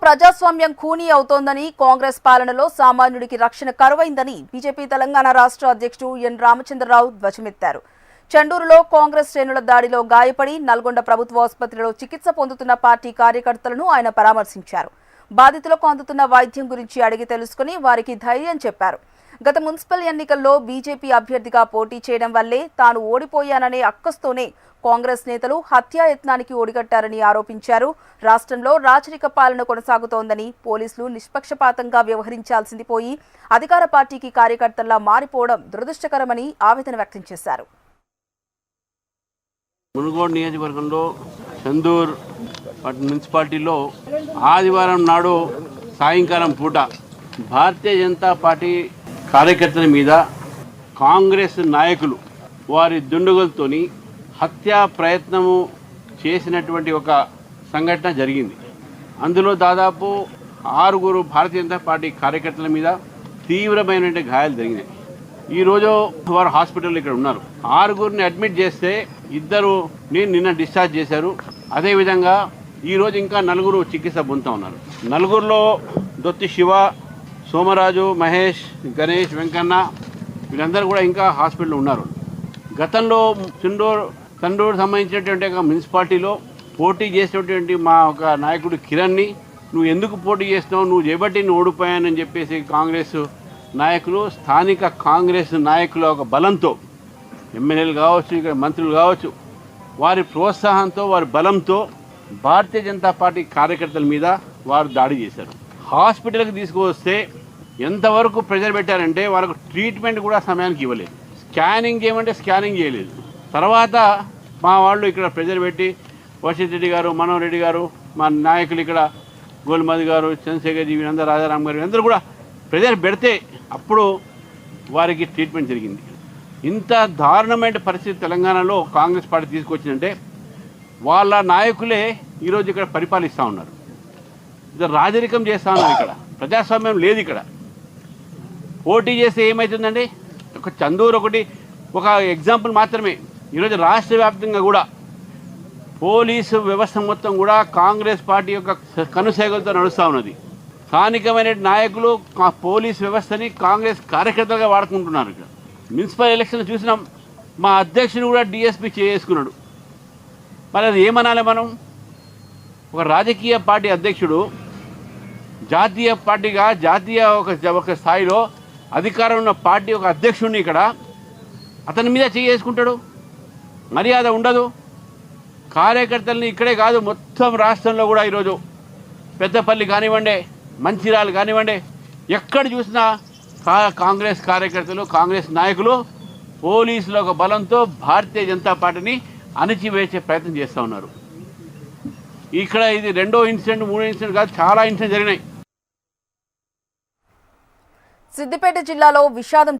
ప్రజాస్వామ్యం ఖూనీ అవుతోందని, కాంగ్రెస్ పాలనలో సామాన్యుడికి రక్షణ కరువైందని బీజేపీ తెలంగాణ రాష్ట్ర అధ్యక్షుడు ఎన్ రామచంద్రరావు ధ్వజమెత్తారు. చెండూరులో కాంగ్రెస్ శ్రేణుల దాడిలో గాయపడి నల్గొండ ప్రభుత్వ ఆసుపత్రిలో చికిత్స పొందుతున్న పార్టీ కార్యకర్తలను ఆయన పరామర్శించారు. బాధితులకు అందుతున్న వైద్యం గురించి అడిగి తెలుసుకుని వారికి ధైర్యం చెప్పారు. గత మున్సిపల్ ఎన్నికల్లో బీజేపీ అభ్యర్థిగా పోటీ చేయడం వల్లే తాను ఓడిపోయాననే అక్కస్తోనే కాంగ్రెస్ నేతలు హత్యాయత్నానికి ఒడిగట్టారని ఆరోపించారు. రాష్ట్రంలో రాచరిక పాలన కొనసాగుతోందని, పోలీసులు నిష్పక్షపాతంగా వ్యవహరించాల్సింది పోయి అధికార పార్టీకి కార్యకర్తల్లా మారిపోవడం దురదృష్టకరమని ఆవేదన వ్యక్తం చేశారు. మునుగోడు నియోజకవర్గంలో చందూర్ మున్సిపాలిటీలో ఆదివారం నాడు సాయంకాలం పూట భారతీయ జనతా పార్టీ కార్యకర్తల మీద కాంగ్రెస్ నాయకులు వారి దుండగులతోని హత్యా ప్రయత్నము చేసినటువంటి ఒక సంఘటన జరిగింది. అందులో దాదాపు 6 భారతీయ జనతా పార్టీ కార్యకర్తల మీద తీవ్రమైనటువంటి గాయాలు జరిగినాయి. ఈరోజు వారు హాస్పిటల్లో ఇక్కడ ఉన్నారు. 6 అడ్మిట్ చేస్తే 2 నిన్న డిశ్చార్జ్ చేశారు. అదేవిధంగా ఈరోజు ఇంకా 4 చికిత్స పొందుతూ ఉన్నారు. 4లో దొత్తి శివ, సోమరాజు, మహేష్, గణేష్, వెంకన్న వీళ్ళందరూ కూడా ఇంకా హాస్పిటల్లో ఉన్నారు. గతంలో తండూరు సంబంధించినటువంటి ఒక మున్సిపాలిటీలో పోటీ చేసినటువంటి మా ఒక నాయకుడు కిరణ్ని నువ్వు ఎందుకు పోటీ చేస్తున్నావు, నువ్వు చేపట్టి నువ్వు ఓడిపోయానని చెప్పేసి కాంగ్రెస్ నాయకులు, స్థానిక కాంగ్రెస్ నాయకుల ఒక బలంతో, ఎమ్మెల్యేలు కావచ్చు, ఇక్కడ మంత్రులు కావచ్చు, వారి ప్రోత్సాహంతో వారి బలంతో భారతీయ జనతా పార్టీ కార్యకర్తల మీద వారు దాడి చేశారు. హాస్పిటల్కి తీసుకువస్తే ఎంతవరకు ప్రెజర్ పెట్టారంటే వాళ్ళకు ట్రీట్మెంట్ కూడా సమయానికి ఇవ్వలేదు. స్కానింగ్ చేయమంటే స్కానింగ్ చేయలేదు. తర్వాత మా వాళ్ళు ఇక్కడ ప్రెజర్ పెట్టి వర్షిత్ రెడ్డి గారు, మనోహర్ రెడ్డి గారు, మా నాయకులు ఇక్కడ గోల్మది గారు, చంద్రశేఖర్ జీ, వీరందరూ, రాజారాం గారు, వీరందరూ కూడా ప్రెజర్ పెడితే అప్పుడు వారికి ట్రీట్మెంట్ జరిగింది. ఇంత దారుణమైన పరిస్థితి తెలంగాణలో కాంగ్రెస్ పార్టీ తీసుకొచ్చిందంటే వాళ్ళ నాయకులే ఈరోజు ఇక్కడ పరిపాలిస్తూ ఉన్నారు. ఇది రాజరికం చేస్తూ ఉన్నారు. ఇక్కడ ప్రజాస్వామ్యం లేదు. ఇక్కడ పోటీ చేస్తే ఏమవుతుందండి? ఒక చందూరు ఒక ఎగ్జాంపుల్ మాత్రమే. ఈరోజు రాష్ట్ర వ్యాప్తంగా కూడా పోలీసు వ్యవస్థ మొత్తం కూడా కాంగ్రెస్ పార్టీ యొక్క కనుసైగలతో నడుస్తూ ఉన్నది. స్థానికమైన నాయకులు పోలీస్ వ్యవస్థని కాంగ్రెస్ కార్యకర్తలుగా వాడుకుంటున్నారు. ఇక్కడ మున్సిపల్ ఎలక్షన్ చూసినాం, మా అధ్యక్షుడు కూడా డిఎస్పీ చేసుకున్నాడు. మరి అది ఏమనాలి మనం? ఒక రాజకీయ పార్టీ అధ్యక్షుడు జాతీయ పార్టీగా ఒక స్థాయిలో అధికారం ఉన్న పార్టీ ఒక అధ్యక్షుడిని ఇక్కడ అతని మీద చేసుకుంటాడు. మర్యాద ఉండదు. కార్యకర్తల్ని ఇక్కడే కాదు, మొత్తం రాష్ట్రంలో కూడా ఈరోజు పెద్దపల్లి కానివ్వండి, మంచిర్యాల కానివ్వండి, ఎక్కడ చూసినా కాంగ్రెస్ కార్యకర్తలు, కాంగ్రెస్ నాయకులు పోలీసుల ఒక బలంతో భారతీయ జనతా పార్టీని అణిచివేసే ప్రయత్నం చేస్తూ ఉన్నారు. ఇక్కడ ఇది 2వ ఇన్సిడెంట్, 3వ ఇన్సిడెంట్ కాదు, చాలా ఇన్సిడెంట్ జరిగినాయి. సిద్దిపేట జిల్లాలో విషాదం